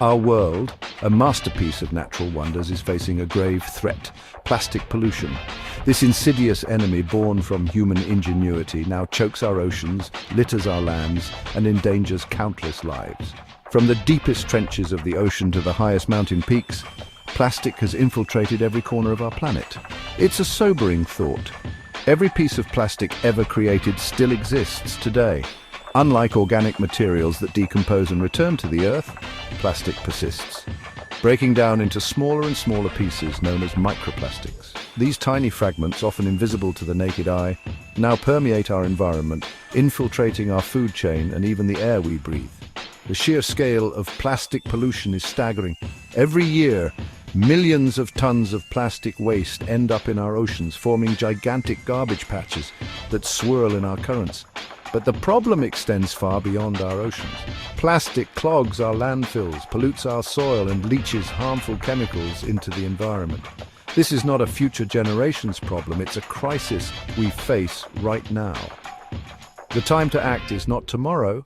Our world, a masterpiece of natural wonders, is facing a grave threat: plastic pollution. This insidious enemy, born from human ingenuity, now chokes our oceans, litters our lands, and endangers countless lives. From the deepest trenches of the ocean to the highest mountain peaks, plastic has infiltrated every corner of our planet. It's a sobering thought. Every piece of plastic ever created still exists today. Unlike organic materials that decompose and return to the earth, plastic persists, breaking down into smaller and smaller pieces known as microplastics. These tiny fragments, often invisible to the naked eye, now permeate our environment, infiltrating our food chain and even the air we breathe. The sheer scale of plastic pollution is staggering. Every year, millions of tons of plastic waste end up in our oceans, forming gigantic garbage patches that swirl in our currents. But the problem extends far beyond our oceans. Plastic clogs our landfills, pollutes our soil, and leaches harmful chemicals into the environment. This is not a future generations problem, it's a crisis we face right now. The time to act is not tomorrow,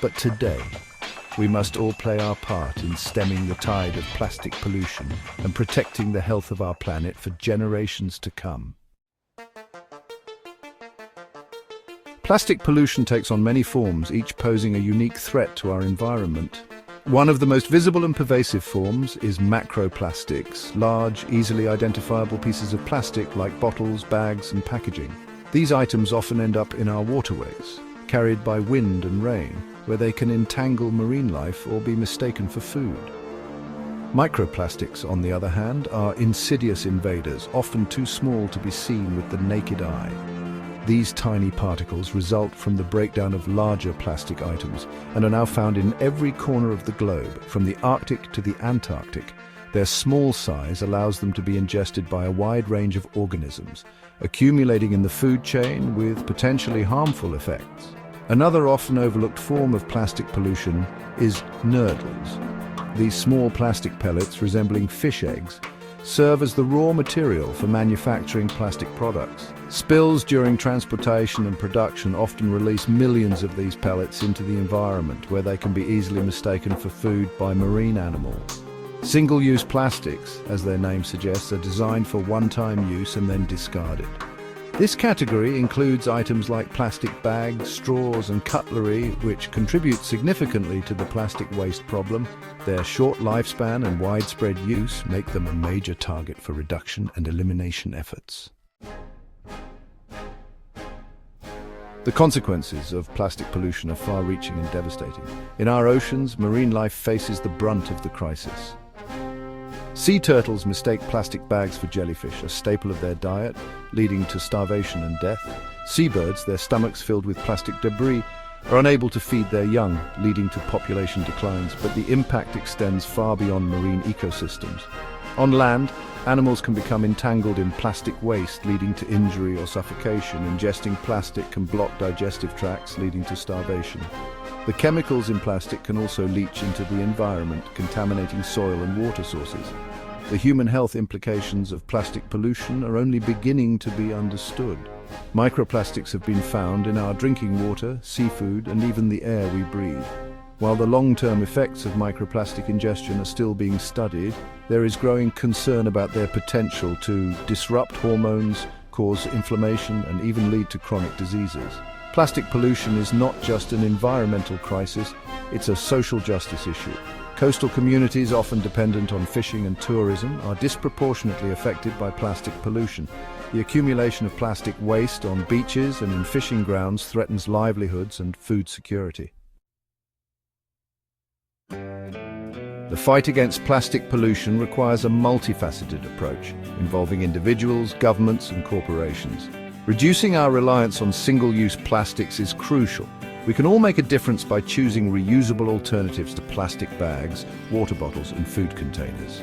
but today. We must all play our part in stemming the tide of plastic pollution and protecting the health of our planet for generations to come. Plastic pollution takes on many forms, each posing a unique threat to our environment. One of the most visible and pervasive forms is macroplastics, large, easily identifiable pieces of plastic like bottles, bags, and packaging. These items often end up in our waterways, carried by wind and rain, where they can entangle marine life or be mistaken for food. Microplastics, on the other hand, are insidious invaders, often too small to be seen with the naked eye. These tiny particles result from the breakdown of larger plastic items and are now found in every corner of the globe, from the Arctic to the Antarctic. Their small size allows them to be ingested by a wide range of organisms, accumulating in the food chain with potentially harmful effects. Another often overlooked form of plastic pollution is nurdles. These small plastic pellets, resembling fish eggs, serve as the raw material for manufacturing plastic products. Spills during transportation and production often release millions of these pellets into the environment, where they can be easily mistaken for food by marine animals. Single-use plastics, as their name suggests, are designed for one-time use and then discarded. This category includes items like plastic bags, straws, and cutlery, which contribute significantly to the plastic waste problem. Their short lifespan and widespread use make them a major target for reduction and elimination efforts. The consequences of plastic pollution are far-reaching and devastating. In our oceans, marine life faces the brunt of the crisis. Sea turtles mistake plastic bags for jellyfish, a staple of their diet, leading to starvation and death. Seabirds, their stomachs filled with plastic debris, are unable to feed their young, leading to population declines, but the impact extends far beyond marine ecosystems. On land, animals can become entangled in plastic waste, leading to injury or suffocation. Ingesting plastic can block digestive tracts, leading to starvation. The chemicals in plastic can also leach into the environment, contaminating soil and water sources. The human health implications of plastic pollution are only beginning to be understood. Microplastics have been found in our drinking water, seafood, and even the air we breathe. While the long-term effects of microplastic ingestion are still being studied, there is growing concern about their potential to disrupt hormones, cause inflammation, and even lead to chronic diseases. Plastic pollution is not just an environmental crisis, it's a social justice issue. Coastal communities, often dependent on fishing and tourism, are disproportionately affected by plastic pollution. The accumulation of plastic waste on beaches and in fishing grounds threatens livelihoods and food security. The fight against plastic pollution requires a multifaceted approach, involving individuals, governments, and corporations. Reducing our reliance on single-use plastics is crucial. We can all make a difference by choosing reusable alternatives to plastic bags, water bottles, and food containers.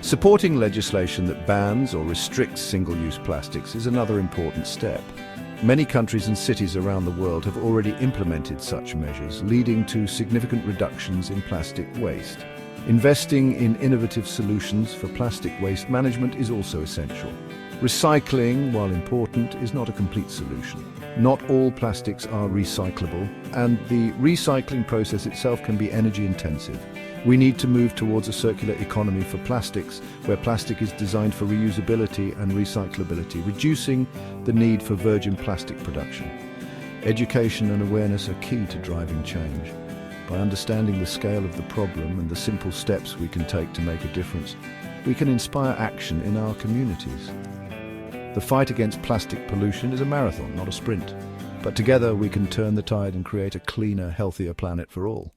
Supporting legislation that bans or restricts single-use plastics is another important step. Many countries and cities around the world have already implemented such measures, leading to significant reductions in plastic waste. Investing in innovative solutions for plastic waste management is also essential. Recycling, while important, is not a complete solution. Not all plastics are recyclable, and the recycling process itself can be energy intensive. We need to move towards a circular economy for plastics, where plastic is designed for reusability and recyclability, reducing the need for virgin plastic production. Education and awareness are key to driving change. By understanding the scale of the problem and the simple steps we can take to make a difference, we can inspire action in our communities. The fight against plastic pollution is a marathon, not a sprint. But together we can turn the tide and create a cleaner, healthier planet for all.